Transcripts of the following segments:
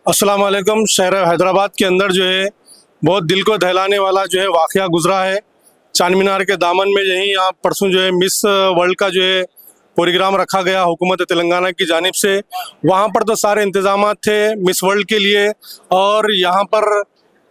अस्सलाम वालेकुम। शहर हैदराबाद के अंदर जो है बहुत दिल को दहलाने वाला जो है वाक़या गुजरा है। चांद मीनार के दामन में यहीं यहाँ परसों जो है मिस वर्ल्ड का जो है प्रोग्राम रखा गया हुकूमत तेलंगाना की जानिब से। वहाँ पर तो सारे इंतजाम थे मिस वर्ल्ड के लिए, और यहाँ पर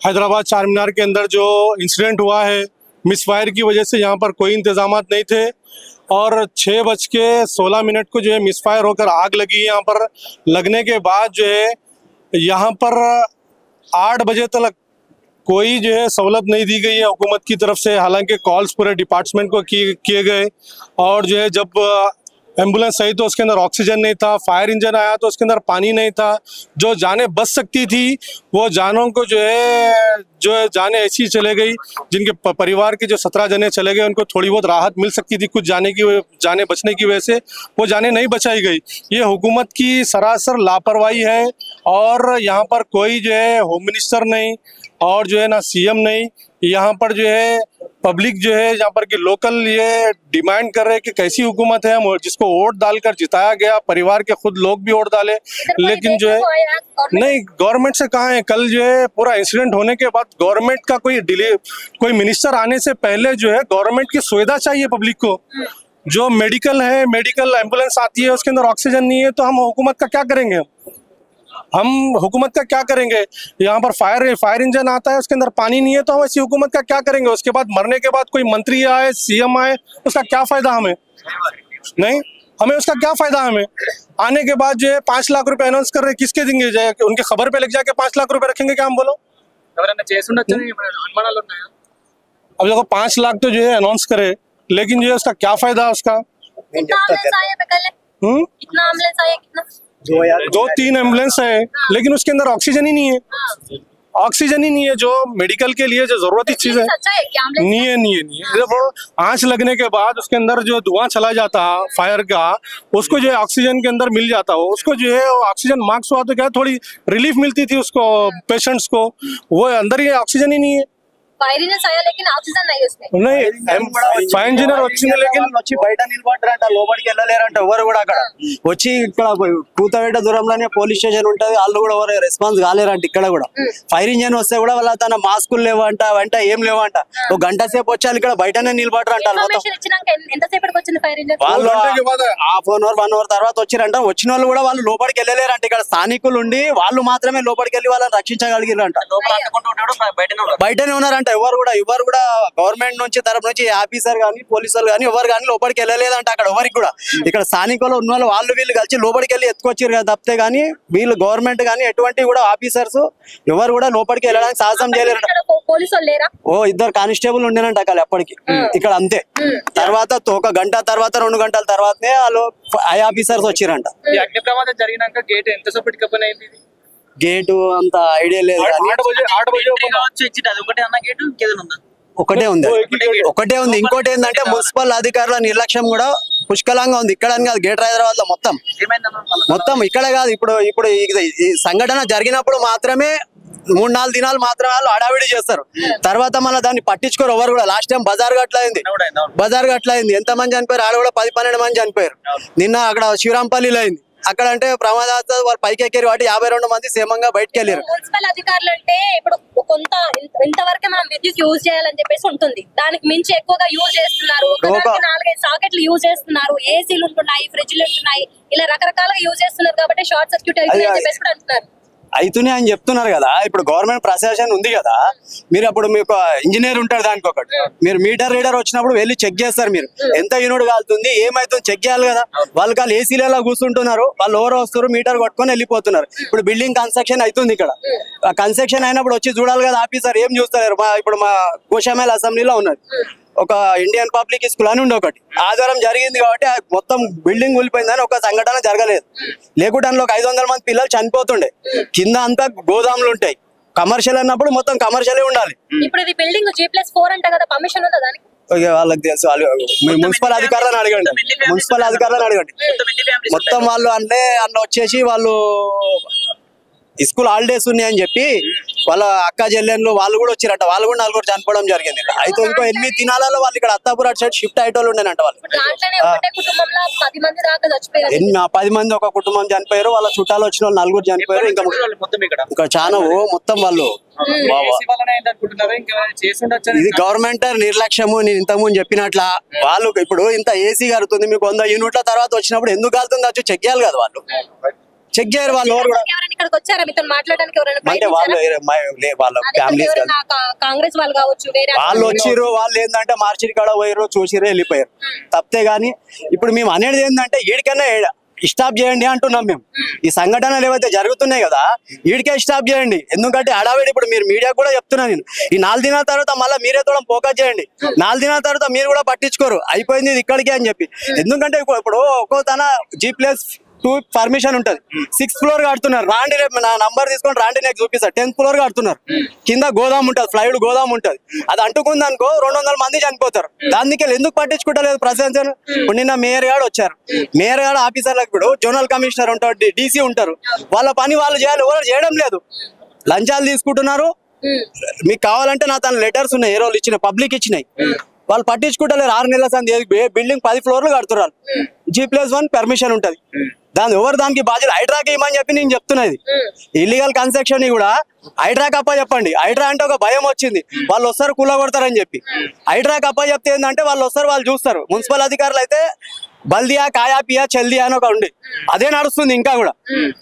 हैदराबाद चार मीनार के अंदर जो इंसिडेंट हुआ है मिस फायर की वजह से यहाँ पर कोई इंतजाम नहीं थे, और 6:16 को जो है मिस फायर होकर आग लगी। यहाँ पर लगने के बाद जो है यहाँ पर 8 बजे तक कोई जो है सहूलत नहीं दी गई है हुकूमत की तरफ से। हालांकि कॉल्स पूरे डिपार्टमेंट को किए गए, और जो है जब एम्बुलेंस आई तो उसके अंदर ऑक्सीजन नहीं था, फायर इंजन आया तो उसके अंदर पानी नहीं था। जो जानें बच सकती थी वो जानों को जो है जानें ऐसी चले गई। जिनके परिवार के जो 17 जने चले गए उनको थोड़ी बहुत राहत मिल सकती थी कुछ जाने बचने की वजह से, वो जाने नहीं बचाई गई। ये हुकूमत की सरासर लापरवाही है, और यहाँ पर कोई जो है होम मिनिस्टर नहीं और जो है ना सीएम नहीं। यहाँ पर जो है पब्लिक जो है यहाँ पर की लोकल ये डिमांड कर रहे हैं कि कैसी हुकूमत है, हम जिसको वोट डालकर जिताया गया, परिवार के खुद लोग भी वोट डाले, लेकिन जो है नहीं, गवर्नमेंट से कहाँ है। कल जो है पूरा इंसिडेंट होने के बाद गवर्नमेंट का कोई मिनिस्टर आने से पहले जो है गवर्नमेंट की सुविधा चाहिए पब्लिक को। जो मेडिकल एम्बुलेंस आती है उसके अंदर ऑक्सीजन नहीं है तो हम हुकूमत का क्या करेंगे? हम हुकूमत का क्या करेंगे? यहाँ पर फायर इंजन आता है उसके अंदर पानी नहीं है तो हम ऐसी हुकूमत का क्या करेंगे? उसके बाद मरने के बाद कोई मंत्री आए, सीएम आए, उसका क्या फायदा हमें? नहीं, हमें उसका क्या फायदा? हमें आने के बाद जो है 5 लाख रुपए अनाउंस कर रहे, किसके देंगे? जाए उनके खबर पे लग जाके 5 लाख रुपए रखेंगे क्या? हम बोलो अब देखो 5 लाख तो जो है अनाउंस करे, लेकिन जो है उसका क्या फायदा? उसका कितना 2-3 एम्बुलेंस है, लेकिन उसके अंदर ऑक्सीजन ही नहीं है। ऑक्सीजन ही नहीं है जो मेडिकल के लिए जो जरूरती चीज है। नहीं है। देखो आंच लगने के बाद उसके अंदर जो धुआं चला जाता फायर का, उसको जो है ऑक्सीजन के अंदर मिल जाता हो, उसको जो है ऑक्सीजन मार्क्स हुआ तो क्या थोड़ी रिलीफ मिलती थी उसको, पेशेंट्स को। वो अंदर ही ऑक्सीजन ही नहीं है। ఫైర్ ఇంజన్ అయ్యా లేకిన్ ఆక్సిజన్ नहीं उसमें नहीं ఫైర్ ఇంజనీర్ వచ్చింది లేకిన్ వచ్చి బయట నిలబడరంట, లోపలికి వెళ్ళలేరంట ఎవరు కూడా. అక్కడ వచ్చి ఇక్కడ కూతవేట దూరంలోనే పోలీస్ స్టేషన్ ఉంటది, వాళ్ళు కూడా ఎవరు రెస్పాన్స్ కాలేరంట. ఇక్కడ కూడా ఫైర్ ఇంజన్ వస్తే కూడా వాళ్ళ తన మాస్కులు లేవంట, వెంట ఏం లేవంట. ఒక గంట సేపు వచ్చి ఇక్కడ బయటనే నిలబడరంట. వాళ్ళు హాఫ్ అన్ అవర్ 1 అవర్ తర్వాత వచ్చిరంట. వచ్చిన వాళ్ళు కూడా వాళ్ళు లోపలికి వెళ్ళలేరంట. ఇక్కడ స్థానికులు ఉండి వాళ్ళు మాత్రమే లోపలికి వెళ్ళి వాళ్ళని రక్షించగలిగిరంట. బయటనే ఉన్నారంట. ఎవరు కూడా గవర్నమెంట్ నుంచి తరపు నుంచి ఆఫీసర్ గానీ పోలీసులు గానీ ఎవరు గానీ లోపలికి వెళ్ళలేదంట. అక్కడ ఎవరికి కూడా ఇక్కడ స్థానికులు ఉన్న వాళ్ళు వీళ్ళు కలిసి లోపలికి వెళ్ళి ఎత్తుకొచ్చారు కదా తప్పితే గానీ వీళ్ళు గవర్నమెంట్ గానీ ఎటువంటి కూడా ఆఫీసర్స్ ఎవరు కూడా లోపలికి వెళ్ళడానికి సాహసం చేయలేరు. ఓ 2 కానిస్టేబుల్ ఉండేనంట అక్కడ అప్పటికి. ఇక్కడ అంతే. తర్వాత ఒక గంట తర్వాత 2 గంటల తర్వాతనే వాళ్ళు ఐ ఆఫీసర్స్ వచ్చిరంట. గేటు అంత ఐడియా లేదు, ఒకటే ఉంది. ఇంకోటి ఏంటంటే మున్సిపల్ అధికారుల నిర్లక్ష్యం కూడా పుష్కలంగా ఉంది. ఇక్కడ కాదు, గ్రేటర్ హైదరాబాద్ లో మొత్తం ఇక్కడ కాదు. ఇప్పుడు ఈ సంఘటన జరిగినప్పుడు మాత్రమే 3-4 దినాలు మాత్రమే వాళ్ళు హడావిడి చేస్తారు. తర్వాత మళ్ళీ దాన్ని పట్టించుకోరు ఎవరు కూడా. లాస్ట్ టైం బజార్ గట్ల అయింది. ఎంత మంది చనిపోయారు? ఆడ కూడా 10-12 మంది చనిపోయారు. నిన్న అక్కడ శ్రీరాంపల్లిలో అయింది. అక్కడ అంటే ప్రమాదాలు వాళ్ళు పైకి ఎక్కారు వాటి 52 మంది క్షేమంగా బయటకు వెళ్ళారు. మున్సిపల్ అధికారులు అంటే ఇప్పుడు కొంత ఇంతవరకు మనం విద్యుత్ యూజ్ చేయాలని చెప్పేసి ఉంటుంది, దానికి మించి ఎక్కువగా యూజ్ చేస్తున్నారు. 4-5 సాకెట్లు యూజ్ చేస్తున్నారు, ఏసీలు ఉంటున్నాయి, ఫ్రిడ్జ్లు ఉంటున్నాయి, ఇలా రకరకాలుగా యూజ్ చేస్తున్నారు కాబట్టి షార్ట్ సర్క్యూట్ అవుతుంది అని చెప్పేసి కూడా అంటున్నారు. అయితేనే అని చెప్తున్నారు కదా. ఇప్పుడు గవర్నమెంట్ ప్రశాసన ఉంది కదా, మీరు అప్పుడు మీకు ఇంజనీర్ ఉంటారు, దానికి ఒకటి మీరు మీటర్ రీడర్ వచ్చినప్పుడు వెళ్ళి చెక్ చేస్తారు. మీరు ఎంత యూనిట్ కాలుతుంది ఏమైతుంది చెక్ చేయాలి కదా. వాళ్ళు కాదు ఏసీలలో కూర్చుంటున్నారు, వాళ్ళు ఎవరో వస్తారు మీటర్ కొట్టుకొని వెళ్ళిపోతున్నారు. ఇప్పుడు బిల్డింగ్ కన్స్ట్రక్షన్ అవుతుంది, ఇక్కడ కన్స్ట్రక్షన్ అయినప్పుడు వచ్చి చూడాలి కదా ఆఫీసర్. ఏం చూస్తలేరు. ఇప్పుడు మా గోషామేల్ అసెంబ్లీలో ఉన్నది ఒక ఇండియన్ పబ్లిక్ స్కూల్ అని ఉండే ఒకటి, ఆధారం జరిగింది కాబట్టి మొత్తం బిల్డింగ్ కూలిపోయిందని ఒక సంఘటన జరగలేదు. లేకుంటే అందులో 500 మంది పిల్లలు చనిపోతుండే. కింద అంతా గోదాములు ఉంటాయి. కమర్షియల్ అన్నప్పుడు మొత్తం కమర్షియల్ ఉండాలి. ఇప్పుడు ఇది బిల్డింగ్ G+4 అంట కదా, పర్మిషన్ ఉందా దానికి? వాళ్ళకి తెలుసు. మున్సిపల్ అధికారులను అడగండి. మొత్తం వాళ్ళు అంటే అందులో వచ్చేసి వాళ్ళు స్కూల్ హాలిడేస్ ఉన్నాయని చెప్పి వాళ్ళ అక్క చెల్లెళ్ళు వాళ్ళు కూడా వచ్చారట. వాళ్ళు కూడా 4 చనిపోవడం జరిగింది. అయితే ఇంకో 8 దినాలలో వాళ్ళు ఇక్కడ అత్తాపూర్ అటు సైడ్ షిఫ్ట్ అయ్యేటోళ్ళు ఉండేనంట. వాళ్ళు 10 మంది ఒక కుటుంబం చనిపోయారు. వాళ్ళ చుట్టాలు వచ్చిన వాళ్ళు 4 చనిపోయారు. ఇంకా చాలా మొత్తం వాళ్ళు ఇది గవర్నమెంట్ నిర్లక్ష్యము. నేను ఇంతకుముందు చెప్పినట్ల వాళ్ళు ఇప్పుడు ఇంత ఏసీ కలుగుతుంది మీకు 100 యూనిట్ల తర్వాత వచ్చినప్పుడు ఎందుకు కలుతుంది వచ్చి చెక్ చేయాలి కదా. వాళ్ళు చెక్ చేయరు. వాళ్ళు అంటే వాళ్ళ ఫ్యామిలీస్ కాంగ్రెస్ వాళ్ళు కావచ్చు వాళ్ళు వచ్చిర్రు. వాళ్ళు ఏంటంటే మార్చిరి కాడ పోయారు చూసిర్రు వెళ్ళిపోయారు తప్పితే. గానీ ఇప్పుడు మేము అనేది ఏంటంటే ఈడికన్నా స్టాప్ చేయండి అంటున్నాం మేము. ఈ సంఘటనలు ఏవైతే జరుగుతున్నాయి కదా వీడికే స్టాప్ చేయండి. ఎందుకంటే అడావిడి ఇప్పుడు మీరు మీడియా కూడా చెప్తున్నా నేను ఈ 4 దినాల తర్వాత మళ్ళీ మీరే కూడా ఫోకస్ చేయండి. 4 దినాల తర్వాత మీరు కూడా పట్టించుకోరు అయిపోయింది ఇది ఇక్కడికే అని చెప్పి. ఎందుకంటే ఇప్పుడు ఒక్కో తన G+2 పర్మిషన్ ఉంటది. 6th ఫ్లోర్ కడుతున్నారు. రాండి రేపు నా నంబర్ తీసుకొని రాండి నాకు చూపిస్తారు. 10th ఫ్లోర్ కడుతున్నారు. కింద గోదాం ఉంటది ఫ్లైవుడ్ గోదాం ఉంటది. అది అంటుకుంది అనుకో 200 మంది చనిపోతారు. దానికి ఎందుకు పట్టించుకుంటలేదు ప్రశాంత్? ఇప్పుడు నిన్న మేయర్ గారు వచ్చారు. మేయర్ గారు ఆఫీసర్లకు ఇప్పుడు జోనల్ కమిషనర్ ఉంటారు DC ఉంటారు. వాళ్ళ పని వాళ్ళు చేయాలి. ఎవరు చేయడం లేదు. లంచాలు తీసుకుంటున్నారు. మీకు కావాలంటే నా తన లెటర్స్ ఉన్నాయి ఏ రోజు ఇచ్చిన పబ్లిక్ ఇచ్చినాయి. వాళ్ళు పట్టించుకుంటలేరు. 6 నెలల సంది బిల్డింగ్ 10 ఫ్లోర్లు కడుతున్నారు. G+1 పర్మిషన్ ఉంటది. దానికి బాధ్యత హైడ్రాకి ఇవ్వమని చెప్పి నేను చెప్తున్నది. ఇల్లీగల్ కన్స్ట్రక్షన్ కూడా హైడ్రాక్ అప్ప చెప్పండి. హైడ్రా అంటే ఒక భయం వచ్చింది. వాళ్ళు వస్తారు కూల కొడతారని చెప్పి. హైడ్రాక్ అప్ప చెప్తే ఏంటంటే వాళ్ళు వస్తారు వాళ్ళు చూస్తారు. మున్సిపల్ అధికారులు అయితే బల్దియా కాయా పియా చల్దియా అని ఒక ఉండి అదే నడుస్తుంది ఇంకా కూడా.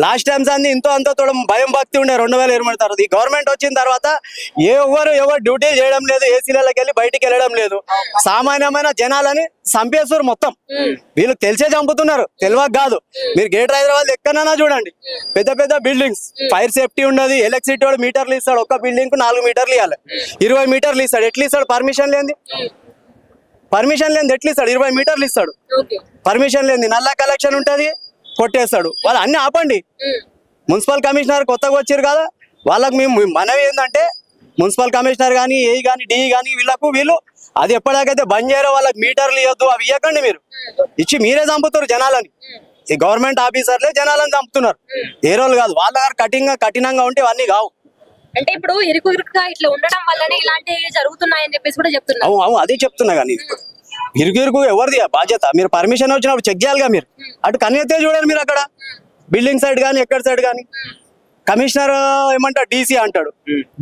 లాస్ట్ టైమ్స్ అన్ని ఇంతో అంతో భయం భక్తి ఉండే 2020 తర్వాత. ఈ గవర్నమెంట్ వచ్చిన తర్వాత ఎవరు డ్యూటీ చేయడం లేదు. ఏసీలకి వెళ్ళి బయటికి వెళ్ళడం లేదు. సామాన్యమైన జనాలని చంపేస్తారు మొత్తం. వీళ్ళకి తెలిసే చంపుతున్నారు తెలియక కాదు. మీరు గ్రేటర్ హైదరాబాద్ ఎక్కడైనా చూడండి పెద్ద పెద్ద బిల్డింగ్స్ ఫైర్ సేఫ్టీ ఉండదు. ఎలక్ట్రిసిటీ వాడు మీటర్లు ఇస్తాడు. ఒక్క బిల్డింగ్ కు 4 మీటర్లు ఇవ్వాలి. 20 మీటర్లు ఇస్తాడు. ఎట్లా ఇస్తాడు? పర్మిషన్ లేని ఎట్లా ఇస్తాడు? 20 మీటర్లు ఇస్తాడు. పర్మిషన్ లేని నల్ల కలెక్షన్ ఉంటది కొట్టేస్తాడు. వాళ్ళు అన్ని ఆపండి. మున్సిపల్ కమిషనర్ కొత్తగా వచ్చారు కదా వాళ్ళకి మేము మనవి ఏంటంటే మున్సిపల్ కమిషనర్ కానీ ఏ కానీ DE కానీ వీళ్ళు అది ఎప్పటికైతే బంద్ చేయరో వాళ్ళకి మీటర్లు ఇవ్వద్దు అవి ఇవ్వకండి. మీరు ఇచ్చి మీరే చంపుతారు జనాలని. ఈ గవర్నమెంట్ ఆఫీసర్లే జనాలను చంపుతున్నారు. ఏ రోజు కాదు. వాళ్ళ గారు కఠినంగా ఉంటే అవన్నీ కావు. అంటే ఇప్పుడు ఇరుకుగా ఇట్లా ఉండడం వల్లనే ఇలాంటివి జరుగుతున్నాయని చెప్పేసి కూడా చెప్తున్నారు. అవును అదే చెప్తున్నా. కానీ ఇరుకు ఎవరిది బాధ్యత? మీరు పర్మిషన్ వచ్చినప్పుడు చెక్ చేయాలిగా. మీరు అటు కన్నెత్తే చూడండి. మీరు అక్కడ బిల్డింగ్ సైడ్ కానీ ఎక్కడ సైడ్ కానీ కమిషనర్ ఏమంటారు DC అంటాడు.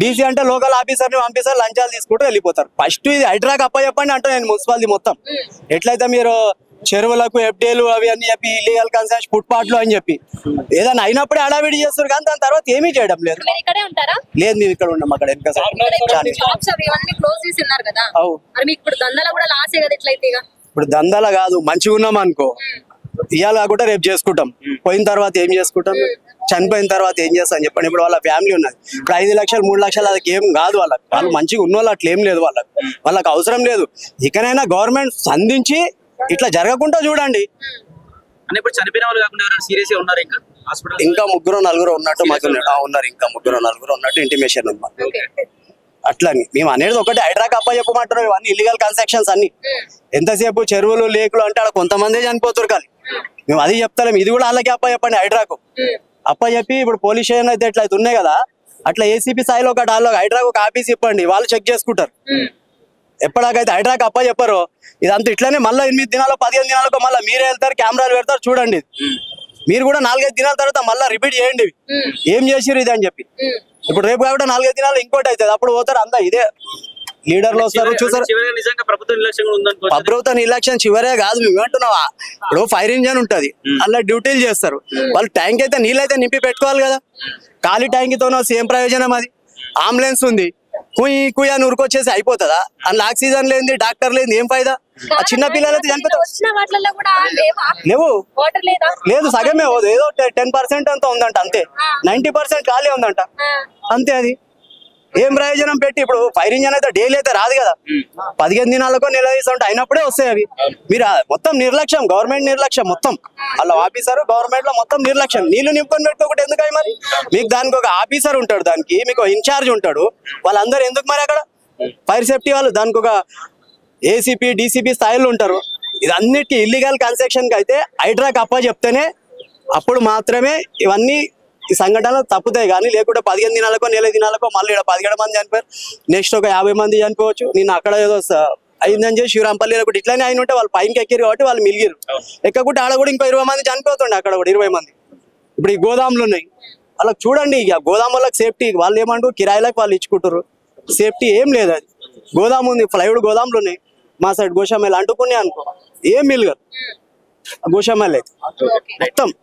DC అంటే లోకల్ ఆఫీసర్ని పంపిస్తారు. లంచాలు తీసుకుంటూ వెళ్ళిపోతారు. ఫస్ట్ ఇది హైడ్రాక్ అప్ప చెప్పండి అంటే నేను మున్సిపాలిటీ మొత్తం ఎట్లయితే మీరు చెరువులకు FDAలు అవి అని చెప్పి ఇల్లీగల్ కన్స్ట్రక్షన్ ఫుట్పాత్లు అని చెప్పి ఏదైనా అయినప్పుడే అడావిడి చేస్తారు. కానీ దాని తర్వాత ఏమీ చేయడం లేదు. లేదు మేము ఇక్కడ ఉన్నాం. అక్కడ ఇప్పుడు దందాల కాదు మంచిగా ఉన్నాం అనుకో ఇవాళ కాకుండా రేపు చేసుకుంటాం. పోయిన తర్వాత ఏం చేసుకుంటాం? చనిపోయిన తర్వాత ఏం చేస్తాం చెప్పండి. ఇప్పుడు వాళ్ళ ఫ్యామిలీ ఉన్నది. ఇప్పుడు 5 లక్షలు 3 లక్షలు అది ఏం కాదు. వాళ్ళు మంచిగా ఉన్న వాళ్ళు అట్లా ఏం లేదు. వాళ్ళకి అవసరం లేదు. ఇకనైనా గవర్నమెంట్ సంధించి ఇట్లా జరగకుండా చూడండి. ఇంకా 3-4 ఉన్నట్టు మాకు ఉన్నారు. ఇంకా 3-4 ఉన్నట్టు ఇంటిమేషన్ ఉంది. అట్లని మేము అనేది ఒకటి హైడ్రాక్ అప్ప చెప్పమంటారు. ఇవన్నీ ఇల్లీగల్ కన్స్ట్రక్షన్స్ అన్ని. ఎంతసేపు చెరువులు లేకులు అంటే అక్కడ కొంతమంది చనిపోతారు. కానీ మేము అది చెప్తాం. ఇది కూడా వాళ్ళకి అప్ప చెప్పండి. అప్ప చెప్పి ఇప్పుడు పోలీస్ స్టేషన్ అయితే ఎట్లా అయితే ఉన్నాయి కదా అట్లా ACP స్థాయిలో ఒకటి వాళ్ళకి హైడ్రాక్ ఒక ఆఫీస్ ఇవ్వండి. వాళ్ళు చెక్ చేసుకుంటారు. ఎప్పటికైతే హైడ్రాక్ అప్ప చెప్పారో ఇదంతా ఇట్లానే మళ్ళీ 8 దినాలు 15 దినాలకు మళ్ళీ మీరే వెళ్తారు. కెమెరాలు పెడతారు చూడండి. మీరు కూడా 4-5 దినాల తర్వాత మళ్ళీ రిపీట్ చేయండి ఏం చేసిరు ఇది అని చెప్పి. ఇప్పుడు రేపు కాబట్టి 4-5 దినాలు ఇంకోటి అవుతుంది. అప్పుడు పోతారు అంతా ఇదే లీడర్లు వస్తారు చూసారు. ప్రభుత్వ నిర్లక్ష్యం చివరే కాదు. మేము ఏమంటున్నావా ఇప్పుడు ఫైర్ ఇంజన్ ఉంటది అలా డ్యూటీలు చేస్తారు. వాళ్ళు ట్యాంక్ అయితే నీళ్ళైతే నింపి పెట్టుకోవాలి కదా. ఖాళీ ట్యాంక్తోనో సేమ్ ప్రయోజనం. అది అంబులెన్స్ ఉంది కుయ్యా నూరుకొచ్చేసి అయిపోతుందా? అందులో ఆక్సిజన్ లేని డాక్టర్ లేని ఏం ఫైదా? ఆ చిన్న పిల్లలైతే చనిపోతారు. లేదు సగమే ఏదో 10% అంతా ఉందంట. అంతే 90% ఖాళీ ఉందంట. అంతే. అది ఏం ప్రయోజనం పెట్టి? ఇప్పుడు ఫైర్ ఇంజన్ అయితే డైలీ అయితే రాదు కదా. 15 దినాలకో నెల ఉంటే అయినప్పుడే వస్తాయి అవి. మీరు మొత్తం నిర్లక్ష్యం. గవర్నమెంట్ నిర్లక్ష్యం మొత్తం. అలా ఆఫీసర్ గవర్నమెంట్ లో మొత్తం నిర్లక్ష్యం. నీళ్లు నింపుకొని పెట్టుకోకటి ఎందుకని మరి? మీకు దానికి ఒక ఆఫీసర్ ఉంటాడు. దానికి మీకు ఇన్ఛార్జ్ ఉంటాడు. వాళ్ళందరూ ఎందుకు మరి అక్కడ ఫైర్ సేఫ్టీ వాళ్ళు? దానికి ఒక ACP DCP స్థాయిలో ఉంటారు. ఇదన్నిటికీ ఇల్లీగల్ కన్స్ట్రక్షన్ కి అయితే హైడ్రాక్ అప్ప చెప్తేనే అప్పుడు మాత్రమే ఇవన్నీ ఈ సంఘటనలు తప్పుతాయి కానీ లేకుంటే 15 దినాలకో నెల దినాలకో మళ్ళీ ఇక్కడ 17 మంది చనిపోయారు, నెక్స్ట్ ఒక 50 మంది చనిపోవచ్చు. నేను అక్కడ ఏదో అయిందని చెప్పి శివరాంపల్లి కూడా ఇట్లానే అయిన ఉంటే వాళ్ళు పైకి ఎక్కిరు కాబట్టి వాళ్ళు మిలిగిరు, ఎక్కకుంటే ఆడ కూడా ఇంకో 20 మంది చనిపోతుండే, అక్కడ కూడా 20 మంది. ఇప్పుడు ఈ గోదాములు ఉన్నాయి, వాళ్ళకి చూడండి ఇక గోదాం వాళ్ళకి సేఫ్టీ, వాళ్ళు ఏమంటారు కిరాయిలకు వాళ్ళు ఇచ్చుకుంటారు, సేఫ్టీ ఏం లేదు. అది గోదాము ఉంది, ఫ్లైవుడ్ గోదాములు ఉన్నాయి మా సైడ్, గోషామేలు అంటుకున్నాయి అనుకో ఏం మిల్గరు గోషామేలు అయితే మొత్తం